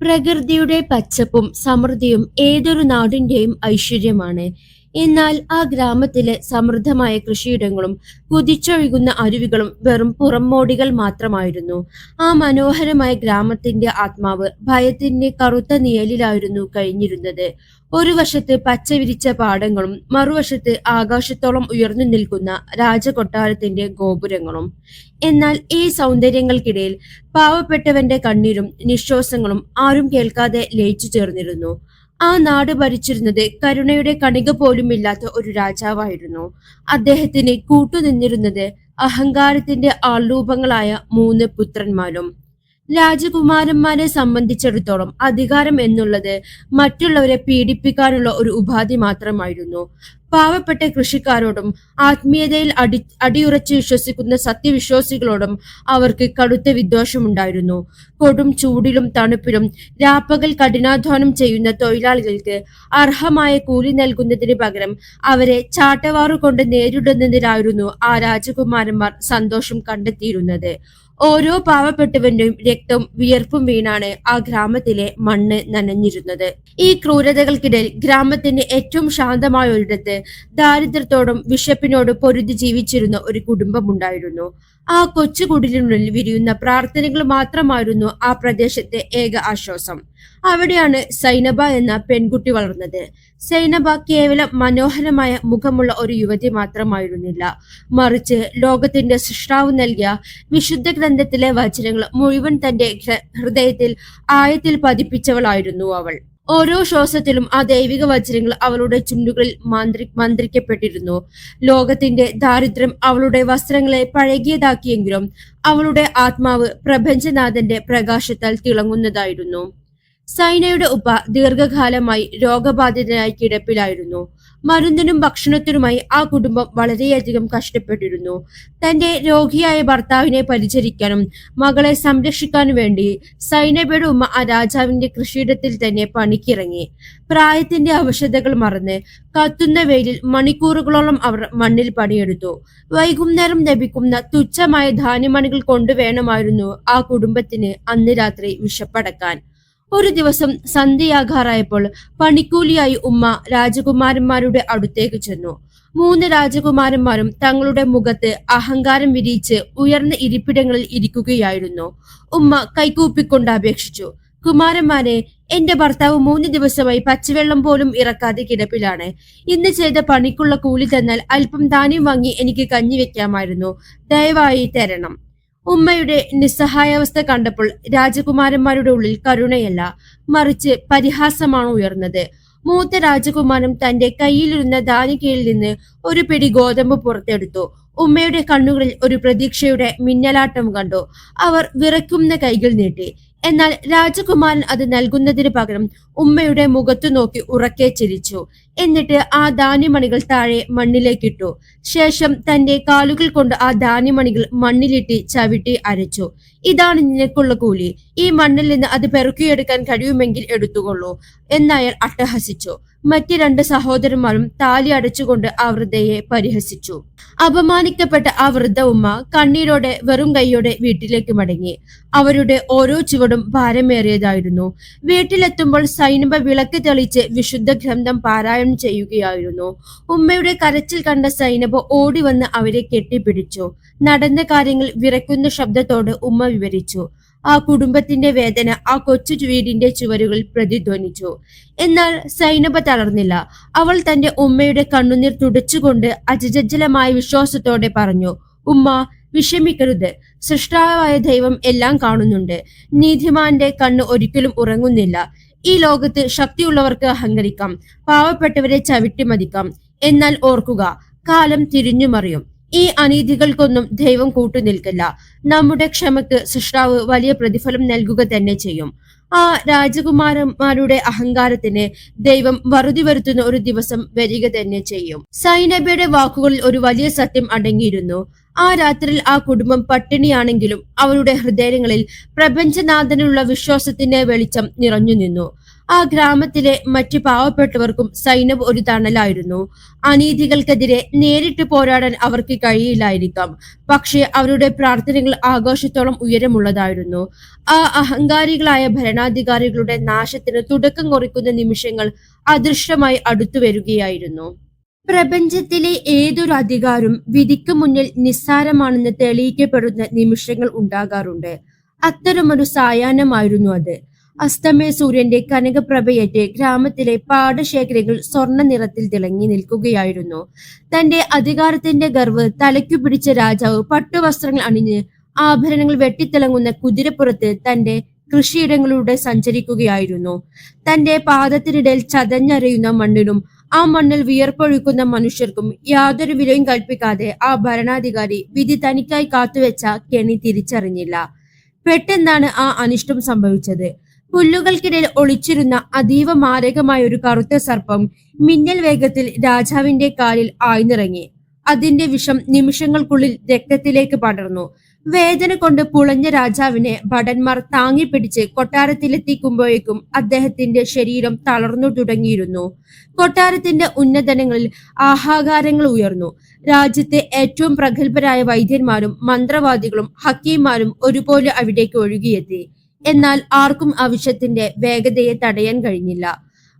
പ്രകൃതിയുടെ പച്ചപ്പും സമൃദ്ധിയും ഏതൊരു നാടിന്റെയും ഐശ്വര്യമാണ്. എന്നാൽ ആ ഗ്രാമത്തിലെ സമൃദ്ധമായ കൃഷിയിടങ്ങളും കുതിച്ചൊഴുകുന്ന അരുവികളും വെറും പുറംമോടികൾ മാത്രമായിരുന്നു. ആ മനോഹരമായ ഗ്രാമത്തിന്റെ ആത്മാവ് ഭയത്തിന്റെ കറുത്ത നിഴലിലായിരുന്നു കഴിഞ്ഞിരുന്നത്. ഒരു വശത്ത് പച്ചവിരിച്ച പാടങ്ങളും മറുവശത്ത് ആകാശത്തോളം ഉയർന്നു നിൽക്കുന്ന രാജകൊട്ടാരത്തിന്റെ ഗോപുരങ്ങളും. എന്നാൽ ഈ സൗന്ദര്യങ്ങൾക്കിടയിൽ പാവപ്പെട്ടവന്റെ കണ്ണീരും നിശ്വാസങ്ങളും ആരും കേൾക്കാതെ ലയിച്ചു ചേർന്നിരുന്നു. ആ നാട് ഭരിച്ചിരുന്നത് കരുണയുടെ കണിക പോലുമില്ലാത്ത ഒരു രാജാവായിരുന്നു. അദ്ദേഹത്തിന് കൂട്ടുനിന്നിരുന്നത് അഹങ്കാരത്തിന്റെ ആൾരൂപങ്ങളായ 3 പുത്രന്മാരും. രാജകുമാരന്മാരെ സംബന്ധിച്ചിടത്തോളം അധികാരം എന്നുള്ളത് മറ്റുള്ളവരെ പീഡിപ്പിക്കാനുള്ള ഒരു ഉപാധി മാത്രമായിരുന്നു. പാവപ്പെട്ട കൃഷിക്കാരോടും ആത്മീയതയിൽ അടിയുറച്ച് വിശ്വസിക്കുന്ന സത്യവിശ്വാസികളോടും അവർക്ക് കടുത്ത വിദ്വേഷമുണ്ടായിരുന്നു. കൊടും ചൂടിലും തണുപ്പിലും രാപ്പകൽ കഠിനാധ്വാനം ചെയ്യുന്ന തൊഴിലാളികൾക്ക് അർഹമായ കൂലി നൽകുന്നതിന് പകരം അവരെ ചാട്ടവാറുകൊണ്ട് നേരിടുന്നതിലായിരുന്നു ആ രാജകുമാരന്മാർ സന്തോഷം കണ്ടെത്തിയിരുന്നത്. ഓരോ പാവപ്പെട്ടവന്റെയും രക്തവും വിയർപ്പും വീണാണ് ആ ഗ്രാമത്തിലെ മണ്ണ് നനഞ്ഞിരുന്നത്. ഈ ക്രൂരതകൾക്കിടയിൽ ഗ്രാമത്തിന്റെ ഏറ്റവും ശാന്തമായ ഒരിടത്ത് ദാരിദ്ര്യത്തോടും വിശപ്പിനോടും പൊരുതി ജീവിച്ചിരുന്ന ഒരു കുടുംബമുണ്ടായിരുന്നു. ആ കൊച്ചു കുടിലിനുള്ളിൽ വിരിയുന്ന പ്രാർത്ഥനകൾ മാത്രമായിരുന്നു ആ പ്രദേശത്തെ ഏക ആശ്വാസം. അവിടെയാണ് സൈനബ എന്ന പെൺകുട്ടി വളർന്നത്. സൈനബ കേവലം മനോഹരമായ മുഖമുള്ള ഒരു യുവതി മാത്രമായിരുന്നില്ല, മറിച്ച് ലോകത്തിന്റെ സൃഷ്ടാവ് നൽകിയ വിശുദ്ധ ഗ്രന്ഥത്തിലെ വചനങ്ങൾ മുഴുവൻ തന്റെ ഹൃദയത്തിൽ ആഴത്തിൽ പതിപ്പിച്ചവളായിരുന്നു അവൾ. ഓരോ ശ്വാസത്തിലും ആ ദൈവിക വചനങ്ങൾ അവളുടെ ചുണ്ടുകളിൽ മന്ത്രിക്കപ്പെട്ടിരുന്നു. ലോകത്തിന്റെ ദാരിദ്ര്യം അവളുടെ വസ്ത്രങ്ങളെ പഴകിയതാക്കിയെങ്കിലും അവളുടെ ആത്മാവ് പ്രപഞ്ചനാഥന്റെ പ്രകാശത്താൽ തിളങ്ങുന്നതായിരുന്നു. സൈനയുടെ ഉപ്പ ദീർഘകാലമായി രോഗബാധിതനായി കിടപ്പിലായിരുന്നു. മരുന്നിനും ഭക്ഷണത്തിനുമായി ആ കുടുംബം വളരെയധികം കഷ്ടപ്പെട്ടിരുന്നു. തന്റെ രോഗിയായ ഭർത്താവിനെ പരിചരിക്കാനും മകളെ സംരക്ഷിക്കാനും വേണ്ടി സൈനബയുടെ ഉമ്മ ആ രാജാവിന്റെ കൃഷിയിടത്തിൽ തന്നെ പണിക്കിറങ്ങി. പ്രായത്തിന്റെ അവശതകൾ മറന്ന് കത്തുന്ന വെയിലിൽ മണിക്കൂറുകളോളം അവർ മണ്ണിൽ പണിയെടുത്തു. വൈകുന്നേരം ലഭിക്കുന്ന തുച്ഛമായ ധാന്യമണികൾ കൊണ്ടുവേണമായിരുന്നു ആ കുടുംബത്തിന് അന്ന് രാത്രി വിശപ്പടക്കാൻ. ഒരു ദിവസം സന്ധ്യയാകാറായപ്പോൾ പണിക്കൂലിയായി ഉമ്മ രാജകുമാരന്മാരുടെ അടുത്തേക്ക് ചെന്നു. 3 രാജകുമാരന്മാരും തങ്ങളുടെ മുഖത്ത് അഹങ്കാരം വിരിയിച്ച് ഉയർന്ന ഇരിപ്പിടങ്ങളിൽ ഇരിക്കുകയായിരുന്നു. ഉമ്മ കൈകൂപ്പിക്കൊണ്ട് അപേക്ഷിച്ചു, കുമാരന്മാരെ, എന്റെ ഭർത്താവ് 3 ദിവസമായി പച്ചവെള്ളം പോലും ഇറക്കാതെ കിടപ്പിലാണ്. ഇന്ന് ചെയ്ത പണിക്കുള്ള കൂലി തന്നാൽ അല്പം ധാന്യം വാങ്ങി എനിക്ക് കഞ്ഞി വെക്കാമായിരുന്നു. ദയവായി തരണം. ഉമ്മയുടെ നിസ്സഹായാവസ്ഥ കണ്ടപ്പോൾ രാജകുമാരന്മാരുടെ ഉള്ളിൽ കരുണയല്ല, മറിച്ച് പരിഹാസമാണ് ഉയർന്നത്. മൂത്ത രാജകുമാരൻ തന്റെ കയ്യിലിരുന്ന ധാന്യക്കീഴിൽ നിന്ന് ഒരു പിടി ഗോതമ്പ് പുറത്തെടുത്തു. ഉമ്മയുടെ കണ്ണുകളിൽ ഒരു പ്രതീക്ഷയുടെ മിന്നലാട്ടം കണ്ടു. അവർ വിറയ്ക്കുന്ന കൈകൾ നീട്ടി. എന്നാൽ രാജകുമാരൻ അത് നൽകുന്നതിന് പകരം ഉമ്മയുടെ മുഖത്തു നോക്കി ഉറക്കെ ചിരിച്ചു. എന്നിട്ട് ആ ധാന്യമണികൾ താഴെ മണ്ണിലേക്കിട്ടു. ശേഷം തന്റെ കാലുകൾ കൊണ്ട് ആ ധാന്യമണികൾ മണ്ണിലിട്ട് ചവിട്ടി അരച്ചു. ഇതാണ് നിനക്കുള്ള കൂലി. ഈ മണ്ണിൽ നിന്ന് അത് പെറുക്കിയെടുക്കാൻ കഴിയുമെങ്കിൽ എടുത്തുകൊള്ളൂ എന്നയാൾ അട്ടഹസിച്ചു. മറ്റ് 2 സഹോദരന്മാരും താലി അടച്ചുകൊണ്ട് ആ വൃദ്ധയെ പരിഹസിച്ചു. അപമാനിക്കപ്പെട്ട ആ വൃദ്ധ ഉമ്മ കണ്ണീരോടെ വെറും കൈയോടെ വീട്ടിലേക്ക് മടങ്ങി. അവരുടെ ഓരോ ചുവടും ഭാരമേറിയതായിരുന്നു. വീട്ടിലെത്തുമ്പോൾ സൈനബ വിളക്ക് തെളിച്ച് വിശുദ്ധ ഗ്രന്ഥം പാരായണം ചെയ്യുകയായിരുന്നു. ഉമ്മയുടെ കരച്ചിൽ കണ്ട സൈനബ ഓടി വന്ന് അവരെ കെട്ടിപ്പിടിച്ചു. നടന്ന കാര്യങ്ങൾ വിറയ്ക്കുന്ന ശബ്ദത്തോട് ഉമ്മ വിവരിച്ചു. ആ കുടുംബത്തിന്റെ വേദന ആ കൊച്ചു വീടിന്റെ ചുവരുകളിൽ പ്രതിധ്വനിച്ചു. എന്നാൽ സൈനബ തളർന്നില്ല. അവൾ തന്റെ ഉമ്മയുടെ കണ്ണുനീർ തുടച്ചുകൊണ്ട് അജജലമായ വിശ്വാസത്തോടെ പറഞ്ഞു, ഉമ്മ, വിഷമിക്കരുത്. സൃഷ്ടാവായ ദൈവം എല്ലാം കാണുന്നുണ്ട്. നീതിമാന്റെ കണ്ണ് ഒരിക്കലും ഉറങ്ങുന്നില്ല. ഈ ലോകത്ത് ശക്തിയുള്ളവർക്ക് അഹങ്കരിക്കാം, പാവപ്പെട്ടവരെ ചവിട്ടി മതിക്കാം. എന്നാൽ ഓർക്കുക, കാലം തിരിഞ്ഞുമറിയും. ഈ അനീതികൾക്കൊന്നും ദൈവം കൂട്ടുനിൽക്കില്ല. നമ്മുടെ ക്ഷമക്ക് സൃഷ്ടാവ് വലിയ പ്രതിഫലം നൽകുക തന്നെ ചെയ്യും. ആ രാജകുമാരന്മാരുടെ അഹങ്കാരത്തിന് ദൈവം വറുതി വരുത്തുന്ന ഒരു ദിവസം വരിക തന്നെ ചെയ്യും. സൈനബയുടെ വാക്കുകളിൽ ഒരു വലിയ സത്യം അടങ്ങിയിരുന്നു. ആ രാത്രിയിൽ ആ കുടുംബം പട്ടിണിയാണെങ്കിലും അവരുടെ ഹൃദയങ്ങളിൽ പ്രപഞ്ചനാഥനുള്ള വിശ്വാസത്തിന്റെ വെളിച്ചം നിറഞ്ഞു നിന്നു. ആ ഗ്രാമത്തിലെ മറ്റു പാവപ്പെട്ടവർക്കും സൈനബ് ഒരു തണലായിരുന്നു. അനീതികൾക്കെതിരെ നേരിട്ട് പോരാടാൻ അവർക്ക് കഴിയില്ലായിരിക്കാം, പക്ഷേ അവരുടെ പ്രാർത്ഥനകൾ ആകാശത്തോളം ഉയരമുള്ളതായിരുന്നു. ആ അഹങ്കാരികളായ ഭരണാധികാരികളുടെ നാശത്തിന് തുടക്കം കുറിക്കുന്ന നിമിഷങ്ങൾ അദൃശ്യമായി അടുത്തു വരികയായിരുന്നു. പ്രപഞ്ചത്തിലെ ഏതൊരു അധികാരവും വിധിക്ക് മുന്നിൽ നിസ്സാരമാണെന്ന് തെളിയിക്കപ്പെടുന്ന നിമിഷങ്ങൾ ഉണ്ടാകാറുണ്ട്. അത്തരമൊരു സായാഹ്നമായിരുന്നു അത്. അസ്തമയ സൂര്യന്റെ കനകപ്രഭയേറ്റ് ഗ്രാമത്തിലെ പാടശേഖരങ്ങൾ സ്വർണ്ണ നിറത്തിൽ തിളങ്ങി നിൽക്കുകയായിരുന്നു. തന്റെ അധികാരത്തിന്റെ ഗർവ് തലയ്ക്കു പിടിച്ച രാജാവ് പട്ടുവസ്ത്രങ്ങൾ അണിഞ്ഞ് ആഭരണങ്ങൾ വെട്ടിത്തിളങ്ങുന്ന കുതിരപ്പുറത്ത് തന്റെ കൃഷിയിടങ്ങളിലൂടെ സഞ്ചരിക്കുകയായിരുന്നു. തന്റെ പാദത്തിനിടയിൽ ചതഞ്ഞരയുന്ന മണ്ണിനും ആ മണ്ണിൽ വിയർപ്പൊഴുക്കുന്ന മനുഷ്യർക്കും യാതൊരു വിലയും കൽപ്പിക്കാതെ ആ ഭരണാധികാരി വിധി തനിക്കായി കാത്തുവെച്ച കെണി തിരിച്ചറിഞ്ഞില്ല. പെട്ടെന്നാണ് ആ അനിഷ്ടം സംഭവിച്ചത്. പുല്ലുകൾക്കിടയിൽ ഒളിച്ചിരുന്ന അതീവ മാരകമായ ഒരു കറുത്ത സർപ്പം മിന്നൽ വേഗത്തിൽ രാജാവിന്റെ കാലിൽ ആഴ്ന്നിറങ്ങി. അതിന്റെ വിഷം നിമിഷങ്ങൾക്കുള്ളിൽ രക്തത്തിലേക്ക് പടർന്നു. വേദന കൊണ്ട് പുളഞ്ഞ രാജാവിനെ ഭടന്മാർ താങ്ങിപ്പിടിച്ച് കൊട്ടാരത്തിലെത്തിക്കുമ്പോഴേക്കും അദ്ദേഹത്തിന്റെ ശരീരം തളർന്നു തുടങ്ങിയിരുന്നു. കൊട്ടാരത്തിന്റെ ഉന്നതങ്ങളിൽ ആഹാകാരങ്ങൾ ഉയർന്നു. രാജ്യത്തെ ഏറ്റവും പ്രഗത്ഭരായ വൈദ്യന്മാരും മന്ത്രവാദികളും ഹക്കീമാരും ഒരുപോലെ അവിടേക്ക് ഒഴുകിയെത്തി. എന്നാൽ ആർക്കും ആ വിഷത്തിന്റെ വേഗതയെ തടയാൻ കഴിഞ്ഞില്ല.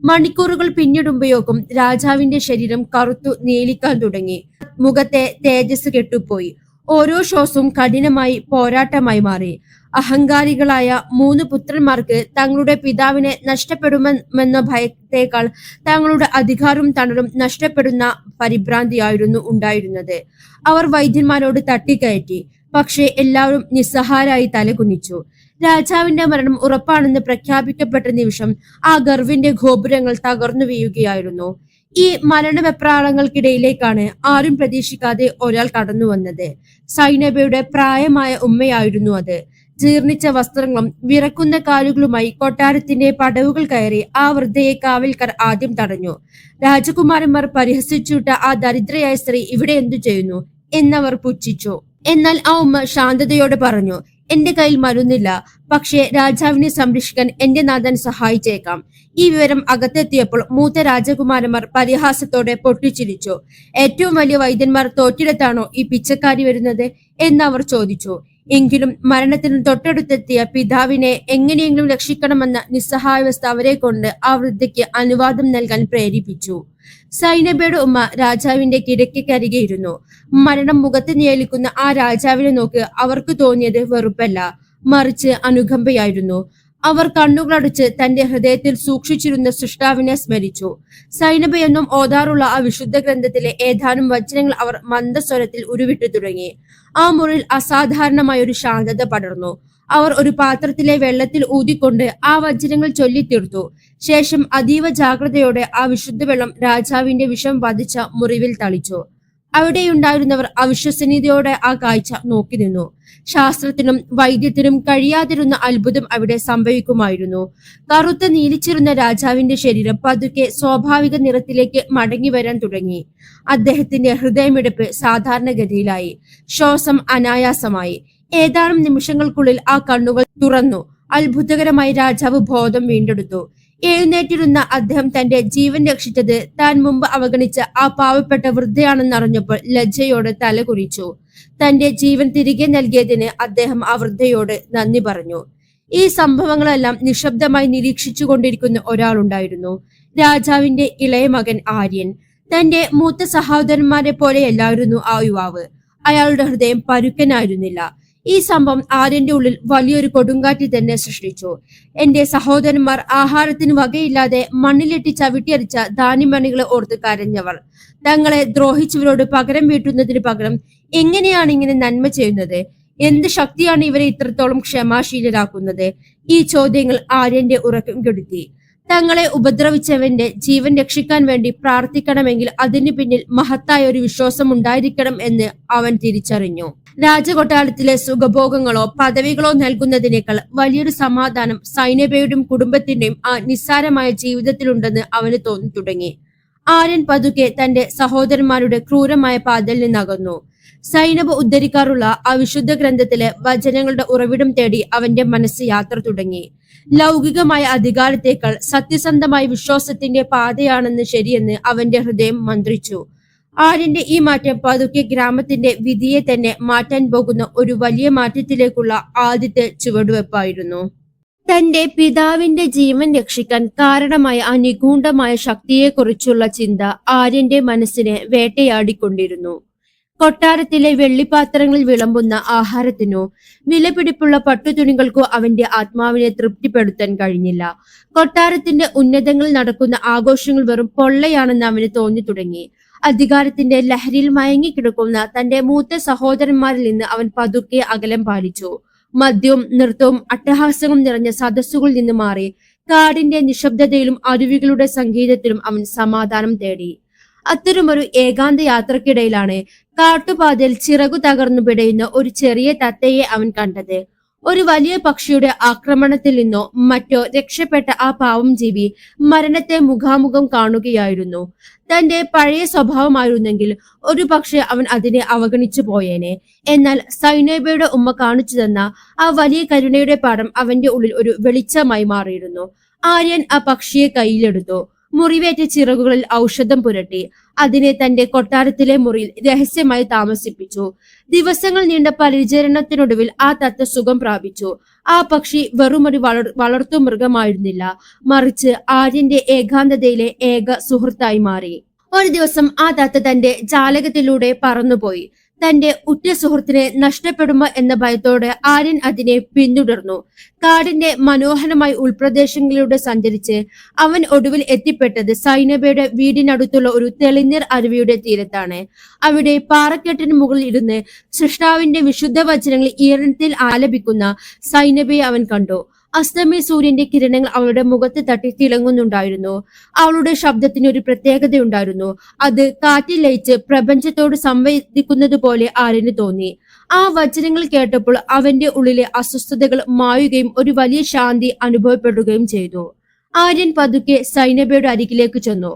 മണിക്കൂറുകൾ പിന്നിടുമ്പോഴേക്കും രാജാവിന്റെ ശരീരം കറുത്തു നീലിക്കാൻ തുടങ്ങി. മുഖത്തെ തേജസ് കെട്ടുപോയി. ഓരോ ശ്വാസവും കഠിനമായി പോരാട്ടമായി മാറി. അഹങ്കാരികളായ 3 പുത്രന്മാർക്ക് തങ്ങളുടെ പിതാവിനെ നഷ്ടപ്പെടുമെന്ന ഭയത്തേക്കാൾ തങ്ങളുടെ അധികാരവും തണലും നഷ്ടപ്പെടുന്ന പരിഭ്രാന്തിയായിരുന്നു ഉണ്ടായിരുന്നത്. അവർ വൈദ്യന്മാരോട് തട്ടിക്കയറ്റി. പക്ഷേ എല്ലാവരും നിസ്സഹാരായി തലകുനിച്ചു. രാജാവിന്റെ മരണം ഉറപ്പാണെന്ന് പ്രഖ്യാപിക്കപ്പെട്ട നിമിഷം ആ ഗർവിന്റെ ഗോപുരങ്ങൾ തകർന്നു വീഴുകയായിരുന്നു. ഈ മരണവെപ്രാളങ്ങൾക്കിടയിലേക്കാണ് ആരും പ്രതീക്ഷിക്കാതെ ഒരാൾ കടന്നു വന്നത്. സൈനബയുടെ പ്രായമായ ഉമ്മയായിരുന്നു അത്. ജീർണിച്ച വസ്ത്രങ്ങളും വിറക്കുന്ന കാലുകളുമായി കൊട്ടാരത്തിന്റെ പടവുകൾ കയറി ആ വൃദ്ധയെ കാവൽക്കാർ ആദ്യം തടഞ്ഞു. രാജകുമാരന്മാർ പരിഹസിച്ചുവിട്ട ആ ദരിദ്രയായ സ്ത്രീ ഇവിടെ എന്തു ചെയ്യുന്നു എന്നവർ പുച്ഛിച്ചു. എന്നാൽ ആ ഉമ്മ ശാന്തതയോടെ പറഞ്ഞു, എന്റെ കയ്യിൽ മരുന്നില്ല, പക്ഷേ രാജാവിനെ സംരക്ഷിക്കാൻ എന്റെ നാഥൻ സഹായിച്ചേക്കാം. ഈ വിവരം അകത്തെത്തിയപ്പോൾ മൂത്ത രാജകുമാരന്മാർ പരിഹാസത്തോടെ പൊട്ടിച്ചിരിച്ചു. ഏറ്റവും വലിയ വൈദ്യന്മാർ തോറ്റിടത്താണോ ഈ പിച്ചക്കാരി വരുന്നത് എന്നവർ ചോദിച്ചു. എങ്കിലും മരണത്തിന് തൊട്ടടുത്തെത്തിയ പിതാവിനെ എങ്ങനെയെങ്കിലും രക്ഷിക്കണമെന്ന നിസ്സഹായാവസ്ഥ അവരെ കൊണ്ട് ആ വൃദ്ധയ്ക്ക് അനുവാദം നൽകാൻ പ്രേരിപ്പിച്ചു. സൈനബയുടെ ഉമ്മ രാജാവിന്റെ കിടക്കയ്ക്കരികെ ഇരുന്നു. മരണം മുഖത്ത് ഞേലിക്കുന്ന ആ രാജാവിനെ നോക്ക് അവർക്ക് തോന്നിയത് വെറുപ്പല്ല, മറിച്ച് അനുകമ്പയായിരുന്നു. അവർ കണ്ണുകളടച്ച് തന്റെ ഹൃദയത്തിൽ സൂക്ഷിച്ചിരുന്ന സൃഷ്ടാവിനെ സ്മരിച്ചു. സൈനബയെന്നും ഓതാറുള്ള ആ വിശുദ്ധ ഗ്രന്ഥത്തിലെ ഏതാനും വചനങ്ങൾ അവർ മന്ദസ്വരത്തിൽ ഉരുവിട്ടു തുടങ്ങി. ആ മുറിയിൽ അസാധാരണമായ ഒരു ശാന്തത പടർന്നു. അവർ ഒരു പാത്രത്തിലെ വെള്ളത്തിൽ ഊതിക്കൊണ്ട് ആ വചനങ്ങൾ ചൊല്ലിത്തീർത്തു. ശേഷം അതീവ ജാഗ്രതയോടെ ആ വിശുദ്ധ വെള്ളം രാജാവിന്റെ വിഷം വധിച്ച മുറിവിൽ തളിച്ചു. അവിടെയുണ്ടായിരുന്നവർ അവിശ്വസനീയതയോടെ ആ കാഴ്ച നോക്കി നിന്നു. ശാസ്ത്രത്തിനും വൈദ്യത്തിനും കഴിയാതിരുന്ന അത്ഭുതം അവിടെ സംഭവിക്കുമായിരുന്നു. കറുത്ത നീലിച്ചിരുന്ന രാജാവിന്റെ ശരീരം പതുക്കെ സ്വാഭാവിക നിറത്തിലേക്ക് മടങ്ങി വരാൻ തുടങ്ങി. അദ്ദേഹത്തിന്റെ ഹൃദയമിടിപ്പ് സാധാരണഗതിയിലായി. ശ്വാസം അനായാസമായി. ഏതാനും നിമിഷങ്ങൾക്കുള്ളിൽ ആ കണ്ണുകൾ തുറന്നു. അത്ഭുതകരമായി രാജാവ് ബോധം വീണ്ടെടുത്തു. എഴുന്നേറ്റിരുന്ന അദ്ദേഹം തന്റെ ജീവൻ രക്ഷിച്ചത് താൻ മുമ്പ് അവഗണിച്ച ആ പാവപ്പെട്ട വൃദ്ധയാണെന്നറിഞ്ഞപ്പോൾ ലജ്ജയോടെ തലകുനിച്ചു. തന്റെ ജീവൻ തിരികെ നൽകിയതിന് അദ്ദേഹം ആ വൃദ്ധയോട് നന്ദി പറഞ്ഞു. ഈ സംഭവങ്ങളെല്ലാം നിശബ്ദമായി നിരീക്ഷിച്ചു കൊണ്ടിരിക്കുന്ന ഒരാളുണ്ടായിരുന്നു. രാജാവിന്റെ ഇളയ മകൻ ആര്യൻ. തന്റെ മൂത്ത സഹോദരന്മാരെ പോലെയല്ലായിരുന്നു ആ യുവാവ്. അയാളുടെ ഹൃദയം പരുക്കനായിരുന്നില്ല. ഈ സംഭവം ആര്യന്റെ ഉള്ളിൽ വലിയൊരു കൊടുങ്കാറ്റ് തന്നെ സൃഷ്ടിച്ചു. എന്റെ സഹോദരന്മാർ ആഹാരത്തിന് വകയില്ലാതെ മണ്ണിലിട്ട് ചവിട്ടിയരിച്ച ധാന്യമണികളെ ഓർത്ത് കരഞ്ഞവർ. തങ്ങളെ ദ്രോഹിച്ചവരോട് പകരം വീട്ടുന്നതിന് പകരം എങ്ങനെയാണ് ഇങ്ങനെ നന്മ ചെയ്യുന്നത്? എന്ത് ശക്തിയാണ് ഇവരെ ഇത്രത്തോളം ക്ഷമാശീലരാക്കുന്നത്? ഈ ചോദ്യങ്ങൾ ആര്യന്റെ ഉറക്കം കെടുത്തി. തങ്ങളെ ഉപദ്രവിച്ചവന്റെ ജീവൻ രക്ഷിക്കാൻ വേണ്ടി പ്രാർത്ഥിക്കണമെങ്കിൽ അതിനു പിന്നിൽ മഹത്തായ ഒരു വിശ്വാസം ഉണ്ടായിരിക്കണം എന്ന് അവൻ തിരിച്ചറിഞ്ഞു. രാജകൊട്ടാരത്തിലെ സുഖഭോഗങ്ങളോ പദവികളോ നൽകുന്നതിനേക്കാൾ വലിയൊരു സമാധാനം സൈനബയുടെയും കുടുംബത്തിന്റെയും ആ നിസ്സാരമായ ജീവിതത്തിലുണ്ടെന്ന് അവന് തോന്നി തുടങ്ങി. ആര്യൻ പതുക്കെ തന്റെ സഹോദരന്മാരുടെ ക്രൂരമായ പാതയിൽ നിന്നകന്നു. സൈനബ് ഉദ്ധരിക്കാറുള്ള ആ വിശുദ്ധ ഗ്രന്ഥത്തിലെ വചനങ്ങളുടെ ഉറവിടം തേടി അവന്റെ മനസ്സ് യാത്ര തുടങ്ങി. ലൗകികമായ അധികാരത്തേക്കാൾ സത്യസന്ധമായ വിശ്വാസത്തിന്റെ പാതയാണെന്ന് ശരിയെന്ന് അവന്റെ ഹൃദയം മന്ത്രിച്ചു. ആര്യന്റെ ഈ മാറ്റം പതുക്കെ ഗ്രാമത്തിന്റെ വിധിയെ തന്നെ മാറ്റാൻ പോകുന്ന ഒരു വലിയ മാറ്റത്തിലേക്കുള്ള ആദ്യത്തെ ചുവടുവെപ്പായിരുന്നു. തന്റെ പിതാവിന്റെ ജീവൻ രക്ഷിക്കാൻ കാരണമായ ആ നിഗൂഢമായ ശക്തിയെക്കുറിച്ചുള്ള ചിന്ത ആര്യന്റെ മനസ്സിനെ വേട്ടയാടിക്കൊണ്ടിരുന്നു. കൊട്ടാരത്തിലെ വെള്ളിപ്പാത്രങ്ങളിൽ വിളമ്പുന്ന ആഹാരത്തിനോ വിലപിടിപ്പുള്ള പട്ടുതുണികൾക്കോ അവന്റെ ആത്മാവിനെ തൃപ്തിപ്പെടുത്താൻ കഴിഞ്ഞില്ല. കൊട്ടാരത്തിന്റെ ഉന്നതങ്ങളിൽ നടക്കുന്ന ആഘോഷങ്ങൾ വെറും പൊള്ളയാണെന്ന് അവന് തോന്നി തുടങ്ങി. അധികാരത്തിന്റെ ലഹരിയിൽ മയങ്ങിക്കിടക്കുന്ന തന്റെ മൂത്ത സഹോദരന്മാരിൽ നിന്ന് അവൻ പതുക്കെ അകലം പാലിച്ചു. മദ്യവും നൃത്തവും അട്ടഹാസവും നിറഞ്ഞ സദസ്സുകളിൽ നിന്ന് മാറി കാടിന്റെ നിശബ്ദതയിലും അരുവികളുടെ സംഗീതത്തിലും അവൻ സമാധാനം തേടി. അത്തരമൊരു ഏകാന്ത യാത്രക്കിടയിലാണ് കാട്ടുപാതയിൽ ചിറകു തകർന്നു പിടയുന്ന ഒരു ചെറിയ തത്തയെ അവൻ കണ്ടത്. ഒരു വലിയ പക്ഷിയുടെ ആക്രമണത്തിൽ നിന്നോ മറ്റോ രക്ഷപ്പെട്ട ആ പാവം ജീവി മരണത്തെ മുഖാമുഖം കാണുകയായിരുന്നു. തന്റെ പഴയ സ്വഭാവമായിരുന്നെങ്കിൽ ഒരു പക്ഷെ അവൻ അതിനെ അവഗണിച്ചു പോയേനെ. എന്നാൽ സൈനബയുടെ ഉമ്മ കാണിച്ചു തന്ന ആ വലിയ കരുണയുടെ പാഠം അവന്റെ ഉള്ളിൽ ഒരു വെളിച്ചമായി മാറിയിരുന്നു. ആര്യൻ ആ പക്ഷിയെ കയ്യിലെടുത്തു. മുറിവേറ്റ ചിറകുകളിൽ ഔഷധം പുരട്ടി അതിനെ തന്റെ കൊട്ടാരത്തിലെ മുറിയിൽ രഹസ്യമായി താമസിപ്പിച്ചു. ദിവസങ്ങൾ നീണ്ട പരിചരണത്തിനൊടുവിൽ ആ തത്ത സുഖം പ്രാപിച്ചു. ആ പക്ഷി വെറുമൊരു വളർത്തു മൃഗമായിരുന്നില്ല, മറിച്ച് ആര്യന്റെ ഏകാന്തതയിലെ ഏക സുഹൃത്തായി മാറി. ഒരു ദിവസം ആ തത്ത തന്റെ ജാലകത്തിലൂടെ പറന്നുപോയി. തന്റെ ഉറ്റ സുഹൃത്തിനെ നഷ്ടപ്പെടുമോ എന്ന ഭയത്തോടെ ആര്യൻ അതിനെ പിന്തുടർന്നു. കാടിന്റെ മനോഹരമായ ഉൾപ്രദേശങ്ങളിലൂടെ സഞ്ചരിച്ച് അവൻ ഒടുവിൽ എത്തിപ്പെട്ടത് സൈനബയുടെ വീടിനടുത്തുള്ള ഒരു തെളിനീർ അരുവിയുടെ തീരത്താണ്. അവിടെ പാറക്കെട്ടിന് മുകളിൽ ഇരുന്ന് സൃഷ്ടാവിന്റെ വിശുദ്ധ വചനങ്ങൾ ഈരണത്തിൽ ആലപിക്കുന്ന സൈനബയെ അവൻ കണ്ടു. അസ്തമയ സൂര്യന്റെ കിരണങ്ങൾ അവളുടെ മുഖത്ത് തട്ടി തിളങ്ങുന്നുണ്ടായിരുന്നു. അവളുടെ ശബ്ദത്തിന് ഒരു പ്രത്യേകതയുണ്ടായിരുന്നു. അത് കാറ്റിൽ ലയിച്ച് പ്രപഞ്ചത്തോട് സംവദിക്കുന്നത് പോലെ ആര്യന് തോന്നി. ആ വചനങ്ങൾ കേട്ടപ്പോൾ അവന്റെ ഉള്ളിലെ അസ്വസ്ഥതകൾ മായുകയും ഒരു വലിയ ശാന്തി അനുഭവപ്പെടുകയും ചെയ്തു. ആര്യൻ പതുക്കെ സൈനബയുടെ അരികിലേക്ക് ചെന്നു.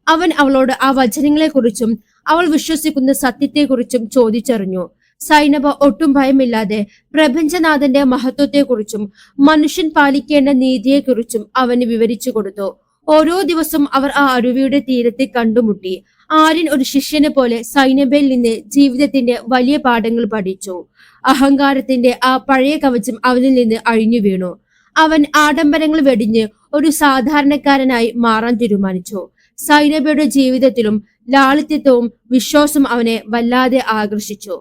അവൻ അവളോട് ആ വചനങ്ങളെക്കുറിച്ചും അവൾ വിശ്വസിക്കുന്ന സത്യത്തെക്കുറിച്ചും ചോദിച്ചറിഞ്ഞു. സൈനബ ഒട്ടും ഭയമില്ലാതെ പ്രപഞ്ചനാഥന്റെ മഹത്വത്തെക്കുറിച്ചും മനുഷ്യൻ പാലിക്കേണ്ട നീതിയെക്കുറിച്ചും അവന് വിവരിച്ചു കൊടുത്തു. ഓരോ ദിവസവും അവർ ആ അരുവിയുടെ തീരത്ത് കണ്ടുമുട്ടി. ആര്യൻ ഒരു ശിഷ്യനെ പോലെ സൈനബയിൽ നിന്ന് ജീവിതത്തിന്റെ വലിയ പാഠങ്ങൾ പഠിച്ചു. അഹങ്കാരത്തിന്റെ ആ പഴയ കവചം അവനിൽ നിന്ന് അഴിഞ്ഞു വീണു. അവൻ ആഡംബരങ്ങൾ വെടിഞ്ഞ് ഒരു സാധാരണക്കാരനായി മാറാൻ തീരുമാനിച്ചു. സൈനബയുടെ ജീവിതത്തിലും ലാളിത്യത്വവും വിശ്വാസവും അവനെ വല്ലാതെ ആകർഷിച്ചു.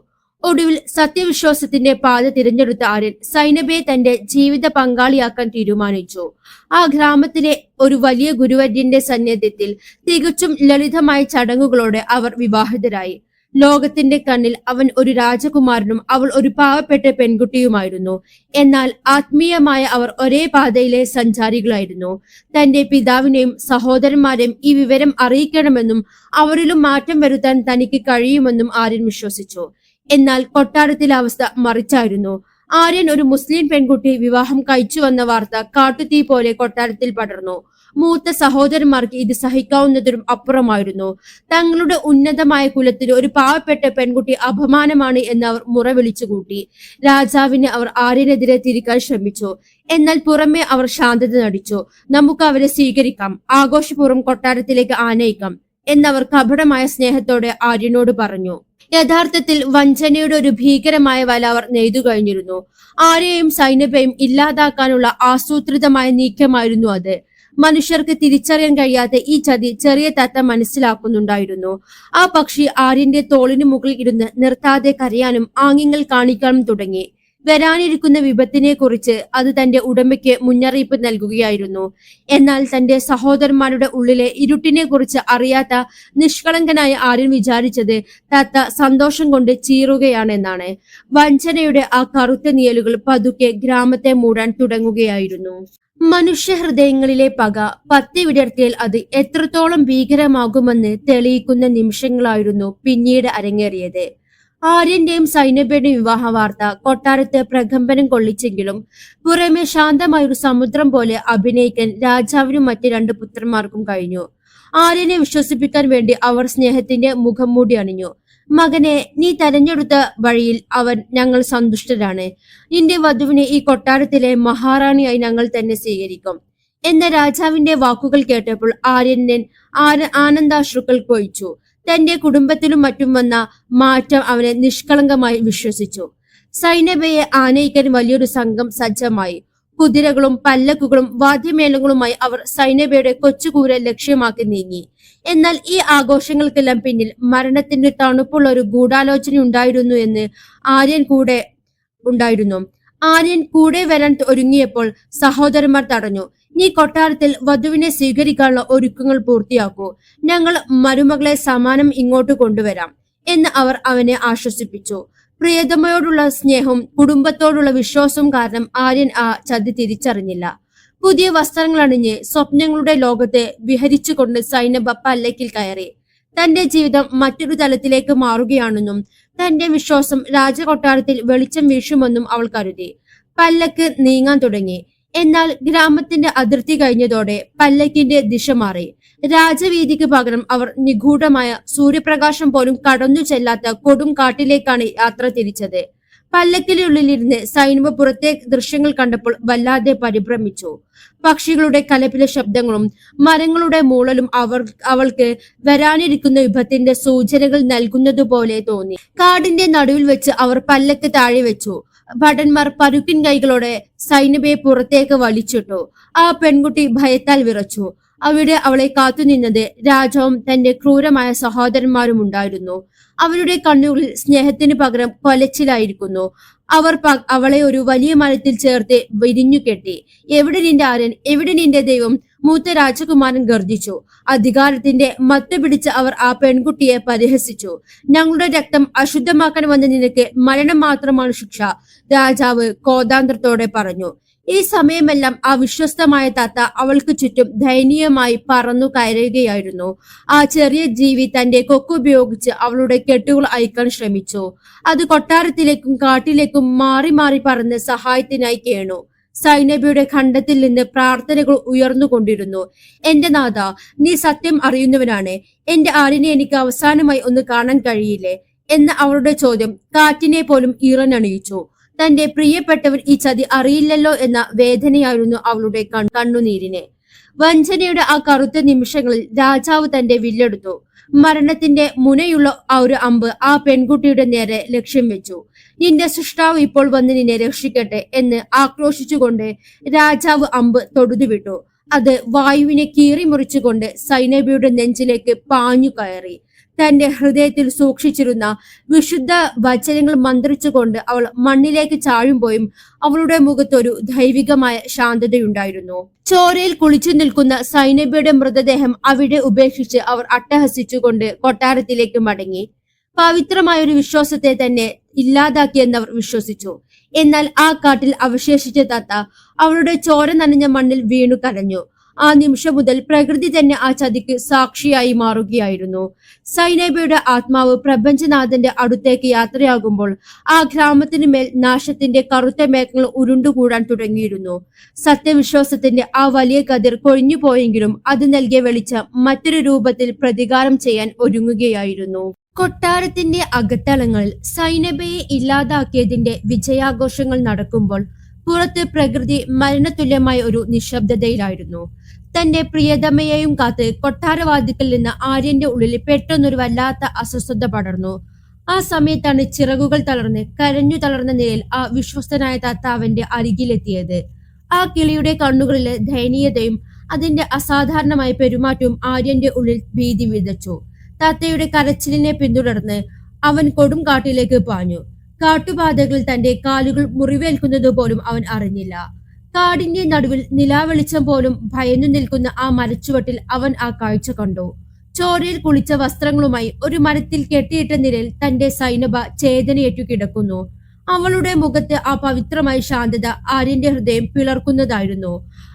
ഒടുവിൽ സത്യവിശ്വാസത്തിന്റെ പാത തിരഞ്ഞെടുത്ത ആര്യൻ സൈനബയെ തന്റെ ജീവിത പങ്കാളിയാക്കാൻ തീരുമാനിച്ചു. ആ ഗ്രാമത്തിലെ ഒരു വലിയ ഗുരുവര്യന്റെ സാന്നിധ്യത്തിൽ തികച്ചും ലളിതമായ ചടങ്ങുകളോടെ അവർ വിവാഹിതരായി. ലോകത്തിന്റെ കണ്ണിൽ അവൻ ഒരു രാജകുമാരനും അവൾ ഒരു പാവപ്പെട്ട പെൺകുട്ടിയുമായിരുന്നു. എന്നാൽ ആത്മീയമായ അവർ ഒരേ പാതയിലെ സഞ്ചാരികളായിരുന്നു. തന്റെ പിതാവിനെയും സഹോദരന്മാരെയും ഈ വിവരം അറിയിക്കണമെന്നും അവരിലും മാറ്റം വരുത്താൻ തനിക്ക് കഴിയുമെന്നും ആര്യൻ വിശ്വസിച്ചു. എന്നാൽ കൊട്ടാരത്തിലെ അവസ്ഥ മറിച്ചായിരുന്നു. ആര്യൻ ഒരു മുസ്ലിം പെൺകുട്ടി വിവാഹം കഴിച്ചു വന്ന വാർത്ത കാട്ടുതീ പോലെ കൊട്ടാരത്തിൽ പടർന്നു. മൂത്ത സഹോദരന്മാർക്ക് ഇത് സഹിക്കാവുന്നതിനും അപ്പുറമായിരുന്നു. തങ്ങളുടെ ഉന്നതമായ കുലത്തിന് ഒരു പാവപ്പെട്ട പെൺകുട്ടി അപമാനമാണ് എന്ന് അവർ മുറ വിളിച്ചുകൂട്ടി. രാജാവിനെ അവർ ആര്യനെതിരെ തിരിക്കാൻ ശ്രമിച്ചു. എന്നാൽ പുറമെ അവർ ശാന്തത നടിച്ചു. നമുക്ക് അവരെ സ്വീകരിക്കാം, ആഘോഷപൂർവ്വം കൊട്ടാരത്തിലേക്ക് ആനയിക്കാം എന്നവർ കപടമായ സ്നേഹത്തോടെ ആര്യനോട് പറഞ്ഞു. യഥാർത്ഥത്തിൽ വഞ്ചനയുടെ ഒരു ഭീകരമായ വല അവർ നെയ്തു കഴിഞ്ഞിരുന്നു. ആരെയും സൈനബയും ഇല്ലാതാക്കാനുള്ള ആസൂത്രിതമായ നീക്കമായിരുന്നു അത്. മനുഷ്യർക്ക് തിരിച്ചറിയാൻ കഴിയാത്ത ഈ ചതി ചെറിയ തത്ത മനസ്സിലാക്കുന്നുണ്ടായിരുന്നു. ആ പക്ഷി ആര്യന്റെ തോളിന് മുകളിൽ ഇരുന്ന് നിർത്താതെ കരയാനും ആംഗ്യങ്ങൾ കാണിക്കാനും തുടങ്ങി. വരാനിരിക്കുന്ന വിപത്തിനെ കുറിച്ച് അത് തന്റെ ഉടമയ്ക്ക് മുന്നറിയിപ്പ് നൽകുകയായിരുന്നു. എന്നാൽ തന്റെ സഹോദരന്മാരുടെ ഉള്ളിലെ ഇരുട്ടിനെ കുറിച്ച് അറിയാത്ത നിഷ്കളങ്കനായ ആര്യൻ വിചാരിച്ചത് തത്ത സന്തോഷം കൊണ്ട് ചീറുകയാണെന്നാണ്. വഞ്ചനയുടെ ആ കറുത്ത നിഴലുകൾ പതുക്കെ ഗ്രാമത്തെ മൂടാൻ തുടങ്ങുകയായിരുന്നു. മനുഷ്യ ഹൃദയങ്ങളിലെ പക പത്തി വിടർത്തിയാൽ അത് എത്രത്തോളം ഭീകരമാകുമെന്ന് തെളിയിക്കുന്ന നിമിഷങ്ങളായിരുന്നു പിന്നീട് അരങ്ങേറിയത്. ആര്യന്റെയും സൈനബയുടെയും വിവാഹ വാർത്ത കൊട്ടാരത്ത് പ്രകമ്പനം കൊള്ളിച്ചെങ്കിലും പുറമെ ശാന്തമായൊരു സമുദ്രം പോലെ അഭിനയിക്കാൻ രാജാവിനും മറ്റ് 2 പുത്രന്മാർക്കും കഴിഞ്ഞു. ആര്യനെ വിശ്വസിപ്പിക്കാൻ വേണ്ടി അവർ സ്നേഹത്തിന്റെ മുഖം മൂടി അണിഞ്ഞു. മകനെ, നീ തെരഞ്ഞെടുത്ത വഴിയിൽ ഞങ്ങൾ സന്തുഷ്ടരാണ്. നിന്റെ വധുവിനെ ഈ കൊട്ടാരത്തിലെ മഹാറാണിയായി ഞങ്ങൾ തന്നെ സ്വീകരിക്കും എന്ന രാജാവിന്റെ വാക്കുകൾ കേട്ടപ്പോൾ ആര്യൻ ആനന്ദാശ്രുക്കൾ പൊഴിച്ചു. തന്റെ കുടുംബത്തിലും മറ്റും വന്ന മാറ്റം അവനെ നിഷ്കളങ്കമായി വിശ്വസിച്ചു. സൈനബയെ ആനയിക്കാൻ വലിയൊരു സംഘം സജ്ജമായി. കുതിരകളും പല്ലക്കുകളും വാദ്യമേളങ്ങളുമായി അവർ സൈനബയുടെ കൊച്ചുകൂര ലക്ഷ്യമാക്കി നീങ്ങി. എന്നാൽ ഈ ആഘോഷങ്ങൾക്കെല്ലാം പിന്നിൽ മരണത്തിന്റെ തണുപ്പുള്ള ഒരു ഗൂഢാലോചന ഉണ്ടായിരുന്നു എന്ന് ആര്യൻ കൂടെ വരാൻ ഒരുങ്ങിയപ്പോൾ സഹോദരന്മാർ തടഞ്ഞു. നീ കൊട്ടാരത്തിൽ വധുവിനെ സ്വീകരിക്കാനുള്ള ഒരുക്കങ്ങൾ പൂർത്തിയാക്കൂ. ഞങ്ങൾ മരുമകളെ സമാനം ഇങ്ങോട്ട് കൊണ്ടുവരാം എന്ന് അവർ അവനെ ആശ്വസിപ്പിച്ചു. പ്രിയതമയോടുള്ള സ്നേഹവും കുടുംബത്തോടുള്ള വിശ്വാസവും കാരണം ആര്യൻ ആ ചതി തിരിച്ചറിഞ്ഞില്ല. പുതിയ വസ്ത്രങ്ങൾ അണിഞ്ഞ് സ്വപ്നങ്ങളുടെ ലോകത്തെ വിഹരിച്ചുകൊണ്ട് സൈനബ പല്ലക്കിൽ കയറി. തന്റെ ജീവിതം മറ്റൊരു തലത്തിലേക്ക് മാറുകയാണെന്നും തന്റെ വിശ്വാസം രാജകൊട്ടാരത്തിൽ വെളിച്ചം വീശുമെന്നും അവൾ കരുതി. പല്ലക്ക് നീങ്ങാൻ തുടങ്ങി. എന്നാൽ ഗ്രാമത്തിന്റെ അതിർത്തി കഴിഞ്ഞതോടെ പല്ലക്കിന്റെ ദിശ മാറി. രാജവീതിക്ക് പകരം അവർ നിഗൂഢമായ സൂര്യപ്രകാശം പോലും കടന്നു ചെല്ലാത്ത കൊടും കാട്ടിലേക്കാണ് യാത്ര തിരിച്ചത്. പല്ലക്കിനുള്ളിലിരുന്ന് സൈനബ പുറത്തെ ദൃശ്യങ്ങൾ കണ്ടപ്പോൾ വല്ലാതെ പരിഭ്രമിച്ചു. പക്ഷികളുടെ കലപില ശബ്ദങ്ങളും മരങ്ങളുടെ മൂളലും അവൾക്ക് വരാനിരിക്കുന്ന വിപത്തിന്റെ സൂചനകൾ നൽകുന്നതുപോലെ തോന്നി. കാടിന്റെ നടുവിൽ വെച്ച് അവർ പല്ലക്ക് താഴെ വെച്ചു. ഭടന്മാർ പരുക്കിൻ കൈകളോടെ സൈനബയെ പുറത്തേക്ക് വലിച്ചിട്ടു. ആ പെൺകുട്ടി ഭയത്താൽ വിറച്ചു. അവിടെ അവളെ കാത്തുനിന്നത് രാജാവും തന്റെ ക്രൂരമായ സഹോദരന്മാരും ഉണ്ടായിരുന്നു. അവരുടെ കണ്ണുകളിൽ സ്നേഹത്തിന് പകരം കൊലച്ചിലായിരിക്കുന്നു. അവർ അവളെ ഒരു വലിയ മരത്തിൽ ചേർത്ത് വിരിഞ്ഞു കെട്ടി. എവിടെ നിന്റെ ആര്യൻ, എവിടെ നിന്റെ ദൈവം? മൂത്ത രാജകുമാരൻ ഗർജിച്ചു. അധികാരത്തിന്റെ മത്ത് പിടിച്ച് അവർ ആ പെൺകുട്ടിയെ പരിഹസിച്ചു. ഞങ്ങളുടെ രക്തം അശുദ്ധമാക്കാൻ വന്ന നിനക്ക് മരണം മാത്രമാണ് ശിക്ഷ, രാജാവ് കോതാന്തരത്തോടെ പറഞ്ഞു. ഈ സമയമെല്ലാം ആ വിശ്വസ്തമായ താത്ത അവൾക്ക് ചുറ്റും ദയനീയമായി പറന്നു കയറുകയായിരുന്നു. ആ ചെറിയ ജീവി തന്റെ കൊക്കുപയോഗിച്ച് അവളുടെ കെട്ടുകൾ അയക്കാൻ ശ്രമിച്ചു. അത് കൊട്ടാരത്തിലേക്കും കാട്ടിലേക്കും മാറി മാറി പറന്ന് സഹായത്തിനായി കേണു. സൈനബയുടെ ഖണ്ഡത്തിൽ നിന്ന് പ്രാർത്ഥനകൾ ഉയർന്നുകൊണ്ടിരുന്നു. എന്റെ നാഥ, നീ സത്യം അറിയുന്നവനാണ്. എന്റെ ആരിനെ എനിക്ക് അവസാനമായി ഒന്ന് കാണാൻ കഴിയില്ലേ എന്ന അവളുടെ ചോദ്യം കാറ്റിനെ പോലും ഈറനണിയിച്ചു. തന്റെ പ്രിയപ്പെട്ടവൻ ഈ ചതി അറിയില്ലല്ലോ എന്ന വേദനയായിരുന്നു അവളുടെ കണ്ണുനീരിനെ. വഞ്ചനയുടെ ആ കറുത്ത നിമിഷങ്ങളിൽ രാജാവ് തന്റെ വില്ലെടുത്തു. മരണത്തിന്റെ മുനയുള്ള ആ ഒരു അമ്പ് ആ പെൺകുട്ടിയുടെ നേരെ ലക്ഷ്യം വെച്ചു. നിന്റെ സൃഷ്ടാവ് ഇപ്പോൾ വന്ന് നിന്നെ രക്ഷിക്കട്ടെ എന്ന് ആക്രോശിച്ചുകൊണ്ട് രാജാവ് അമ്പ് തൊടുതുവിട്ടു. അത് വായുവിനെ കീറിമുറിച്ചുകൊണ്ട് സൈനബയുടെ നെഞ്ചിലേക്ക് പാഞ്ഞു കയറി. തന്റെ ഹൃദയത്തിൽ സൂക്ഷിച്ചിരുന്ന വിശുദ്ധ വചനങ്ങൾ മന്ത്രിച്ചുകൊണ്ട് അവൾ മണ്ണിലേക്ക് ചാഴുമ്പോഴും അവളുടെ മുഖത്തൊരു ദൈവികമായ ശാന്തതയുണ്ടായിരുന്നു. ചോരയിൽ കുളിച്ചു നിൽക്കുന്ന സൈനബയുടെ മൃതദേഹം അവിടെ ഉപേക്ഷിച്ച് അവർ അട്ടഹസിച്ചുകൊണ്ട് കൊട്ടാരത്തിലേക്ക് മടങ്ങി. പവിത്രമായ ഒരു വിശ്വാസത്തെ തന്നെ ഇല്ലാതാക്കിയെന്നവർ വിശ്വസിച്ചു. എന്നാൽ ആ കാട്ടിൽ അവശേഷിച്ച താത്ത അവളുടെ ചോര നനഞ്ഞ മണ്ണിൽ വീണു കരഞ്ഞു. ആ നിമിഷം മുതൽ പ്രകൃതി തന്നെ ആ ചതിക്ക് സാക്ഷിയായി മാറുകയായിരുന്നു. സൈനബയുടെ ആത്മാവ് പ്രപഞ്ചനാഥന്റെ അടുത്തേക്ക് യാത്രയാകുമ്പോൾ ആ ഗ്രാമത്തിന് മേൽ നാശത്തിന്റെ കറുത്ത മേഘങ്ങൾ ഉരുണ്ടുകൂടാൻ തുടങ്ങിയിരുന്നു. സത്യവിശ്വാസത്തിന്റെ ആ വലിയ കതിർ കൊഴിഞ്ഞു പോയെങ്കിലും അത് നൽകിയ വെളിച്ചം മറ്റൊരു രൂപത്തിൽ പ്രതികാരം ചെയ്യാൻ ഒരുങ്ങുകയായിരുന്നു. കൊട്ടാരത്തിന്റെ അകത്തളങ്ങളിൽ സൈനബയെ ഇല്ലാതാക്കിയതിന്റെ വിജയാഘോഷങ്ങൾ നടക്കുമ്പോൾ പുറത്ത് പ്രകൃതി മരണതുല്യമായ ഒരു നിശബ്ദതയിലായിരുന്നു. തന്റെ പ്രിയതമയെയും കാത്ത് കൊട്ടാരവാദിക്കൽ നിന്ന് ആര്യന്റെ ഉള്ളിൽ പെട്ടെന്നൊരു വല്ലാത്ത അസ്വസ്ഥത പടർന്നു. ആ സമയത്താണ് ചിറകുകൾ തളർന്ന് കരഞ്ഞു തളർന്ന നിലയിൽ ആ വിശ്വസ്തനായ താത്ത അവന്റെ അരികിലെത്തിയത്. ആ കിളിയുടെ കണ്ണുകളിലെ ദയനീയതയും അതിന്റെ അസാധാരണമായ പെരുമാറ്റവും ആര്യന്റെ ഉള്ളിൽ ഭീതി വിതച്ചു. താത്തയുടെ കരച്ചിലിനെ പിന്തുടർന്ന് അവൻ കൊടും കാട്ടിലേക്ക് പാഞ്ഞു. കാട്ടുപാതകളിൽ തന്റെ കാലുകൾ മുറിവേൽക്കുന്നത് പോലും അവൻ അറിഞ്ഞില്ല. കാടിന്റെ നടുവിൽ നിലാവെളിച്ചം പോലും ഭയന്നു നിൽക്കുന്ന ആ മരച്ചുവട്ടിൽ അവൻ ആ കാഴ്ച കണ്ടു. ചോരയിൽ കുളിച്ച വസ്ത്രങ്ങളുമായി ഒരു മരത്തിൽ കെട്ടിയിട്ട നിലയിൽ തന്റെ സൈനബ ചേതനയേറ്റു കിടക്കുന്നു. അവളുടെ മുഖത്ത് ആ പവിത്രമായ ശാന്തത ആര്യന്റെ ഹൃദയം പിളർക്കുന്നതായിരുന്നു.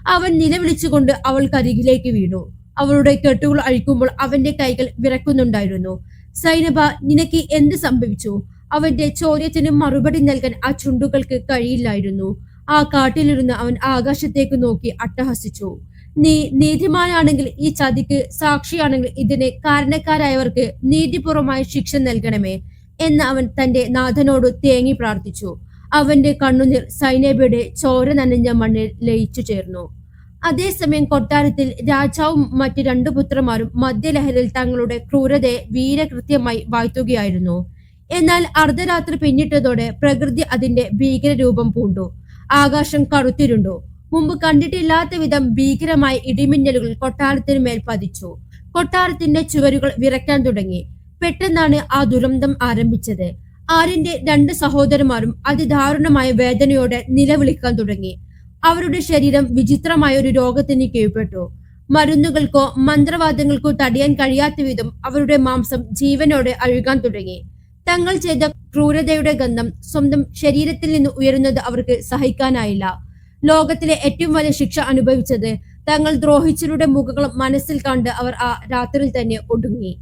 അവൻ നിലവിളിച്ചുകൊണ്ട് അവൾക്കരികിലേക്ക് വീണു. അവളുടെ കെട്ടുകൾ അഴിക്കുമ്പോൾ അവന്റെ കൈകൾ വിറക്കുന്നുണ്ടായിരുന്നു. സൈനബ, നിനക്ക് എന്ത് സംഭവിച്ചു? അവന്റെ ചോദ്യത്തിന് മറുപടി നൽകാൻ ആ ചുണ്ടുകൾക്ക് കഴിയില്ലായിരുന്നു. ആ കാട്ടിലിരുന്ന് അവൻ ആകാശത്തേക്ക് നോക്കി അട്ടഹസിച്ചു. നീ നീതിമാനാണെങ്കിൽ ഈ ചതിക്ക് സാക്ഷിയാണെങ്കിൽ ഇതിന് കാരണക്കാരായവർക്ക് നീതിപൂർവമായ ശിക്ഷ നൽകണമേ എന്ന് അവൻ തന്റെ നാഥനോട് തേങ്ങി പ്രാർത്ഥിച്ചു. അവന്റെ കണ്ണുനീർ സൈനബയുടെ ചോര നനഞ്ഞ മണ്ണിൽ ലയിച്ചു ചേർന്നു. അതേസമയം കൊട്ടാരത്തിൽ രാജാവും മറ്റ് രണ്ടു പുത്രന്മാരും മദ്യലഹരിയിൽ തങ്ങളുടെ ക്രൂരതയെ വീരകൃത്യമായി വാഴ്ത്തുകയായിരുന്നു. എന്നാൽ അർദ്ധരാത്രി പിന്നിട്ടതോടെ പ്രകൃതി അതിന്റെ ഭീകര രൂപം പൂണ്ടു. ആകാശം കറുത്തിരുണ്ടു. മുമ്പ് കണ്ടിട്ടില്ലാത്ത വിധം ഭീകരമായ ഇടിമിന്നലുകൾ കൊട്ടാരത്തിന് മേൽ പതിച്ചു. കൊട്ടാരത്തിന്റെ ചുവരുകൾ വിറയ്ക്കാൻ തുടങ്ങി. പെട്ടെന്നാണ് ആ ദുരന്തം ആരംഭിച്ചത്. ആര്യന്റെ രണ്ട് സഹോദരന്മാരും അതിദാരുണമായ വേദനയോടെ നിലവിളിക്കാൻ തുടങ്ങി. അവരുടെ ശരീരം വിചിത്രമായ ഒരു രോഗത്തിന് കീഴ്പ്പെട്ടു. മരുന്നുകൾക്കോ മന്ത്രവാദങ്ങൾക്കോ തടയാൻ കഴിയാത്ത വിധം അവരുടെ മാംസം ജീവനോടെ അഴുകാൻ തുടങ്ങി. തങ്ങൾ ചെയ്ത ക്രൂരതയുടെ ഗന്ധം സ്വന്തം ശരീരത്തിൽ നിന്ന് ഉയരുന്നത് അവർക്ക് സഹിക്കാനായില്ല. ലോകത്തിലെ ഏറ്റവും വലിയ ശിക്ഷ അനുഭവിച്ചത് തങ്ങൾ ദ്രോഹിച്ചവരുടെ മുഖങ്ങളും മനസ്സിൽ കണ്ട് അവർ ആ രാത്രിയിൽ തന്നെ ഒടുങ്ങി.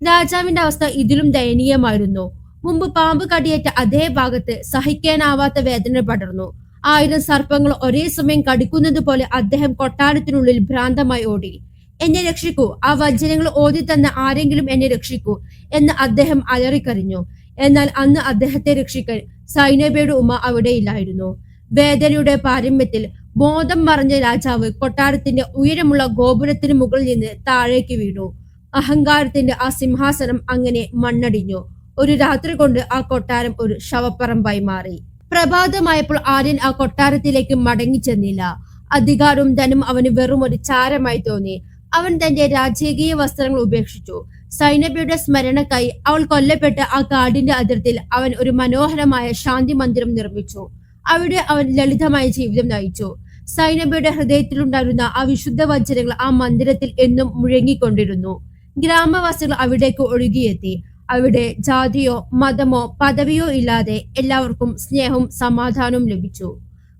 രാജാവിന്റെ അവസ്ഥ ഇതിലും ദയനീയമായിരുന്നു. മുമ്പ് പാമ്പ് കടിയേറ്റ അതേ ഭാഗത്ത് സഹിക്കാനാവാത്ത വേദന പടർന്നു. 1000 സർപ്പങ്ങൾ ഒരേ സമയം കടിക്കുന്നത് പോലെ അദ്ദേഹം കൊട്ടാരത്തിനുള്ളിൽ ഭ്രാന്തമായി ഓടി. എന്നെ രക്ഷിക്കൂ, ആ വചനങ്ങൾ ഓതി തന്ന ആരെങ്കിലും എന്നെ രക്ഷിക്കൂ എന്ന് അദ്ദേഹം അലറിക്കറിഞ്ഞു. എന്നാൽ അന്ന് അദ്ദേഹത്തെ രക്ഷിക്കാൻ സൈനബയുടെ ഉമ്മ അവിടെയില്ലായിരുന്നു. വേദനയുടെ പാരമ്യത്തിൽ ബോധം മറഞ്ഞ രാജാവ് കൊട്ടാരത്തിന്റെ ഉയരമുള്ള ഗോപുരത്തിന് മുകളിൽ നിന്ന് താഴേക്ക് വീണു. അഹങ്കാരത്തിന്റെ ആ സിംഹാസനം അങ്ങനെ മണ്ണടിഞ്ഞു. ഒരു രാത്രി കൊണ്ട് ആ കൊട്ടാരം ഒരു ശവപ്പറമ്പായി മാറി. പ്രഭാതമായപ്പോൾ ആര്യൻ ആ കൊട്ടാരത്തിലേക്ക് മടങ്ങി ചെന്നില്ല. അധികാരവും ധനം അവന് വെറും ഒരു ചാരമായി തോന്നി. അവൻ തന്റെ രാജകീയ വസ്ത്രങ്ങൾ ഉപേക്ഷിച്ചു. സൈനബയുടെ സ്മരണക്കായി അവൾ കൊല്ലപ്പെട്ട ആ കാടിന്റെ അതിർത്തിയിൽ അവൻ ഒരു മനോഹരമായ ശാന്തി മന്ദിരം നിർമ്മിച്ചു. അവിടെ അവൻ ലളിതമായ ജീവിതം നയിച്ചു. സൈനബയുടെ ഹൃദയത്തിലുണ്ടായിരുന്ന ആ വിശുദ്ധ വചനങ്ങൾ ആ മന്ദിരത്തിൽ എന്നും മുഴങ്ങിക്കൊണ്ടിരുന്നു. ഗ്രാമവാസികൾ അവിടേക്ക് ഒഴുകിയെത്തി. അവിടെ ജാതിയോ മതമോ പദവിയോ ഇല്ലാതെ എല്ലാവർക്കും സ്നേഹവും സമാധാനവും ലഭിച്ചു.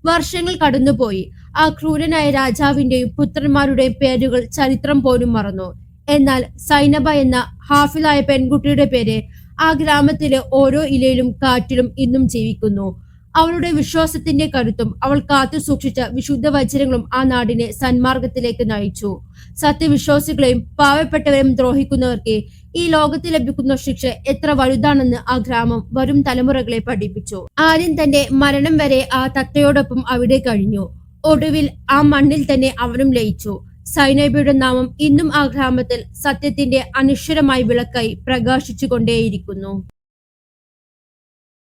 വർഷങ്ങൾ കടന്നുപോയി. ആ ക്രൂരനായ രാജാവിന്റെയും പുത്രന്മാരുടെയും പേരുകൾ ചരിത്രം പോലും മറന്നു. എന്നാൽ സൈനബ എന്ന ഹാഫിലായ പെൺകുട്ടിയുടെ പേര് ആ ഗ്രാമത്തിലെ ഓരോ ഇലയിലും കാറ്റിലും ഇന്നും ജീവിക്കുന്നു. അവളുടെ വിശ്വാസത്തിന്റെ കരുത്തും അവൾ കാത്തു സൂക്ഷിച്ച വിശുദ്ധ വചനങ്ങളും ആ നാടിനെ സന്മാർഗത്തിലേക്ക് നയിച്ചു. സത്യവിശ്വാസികളെയും പാവപ്പെട്ടവരെയും ദ്രോഹിക്കുന്നവർക്ക് ഈ ലോകത്തിൽ ലഭിക്കുന്ന ശിക്ഷ എത്ര വലുതാണെന്ന് ആ ഗ്രാമം വരും തലമുറകളെ പഠിപ്പിച്ചു. ആര്യൻ തന്റെ മരണം വരെ ആ തത്തയോടൊപ്പം അവിടെ കഴിഞ്ഞു. ഒടുവിൽ ആ മണ്ണിൽ തന്നെ അവനും ലയിച്ചു. സൈനബയുടെ നാമം ഇന്നും ആ ഗ്രാമത്തിൽ സത്യത്തിന്റെ അനശ്വരമായ വിളക്കായി പ്രകാശിച്ചു കൊണ്ടേയിരിക്കുന്നു.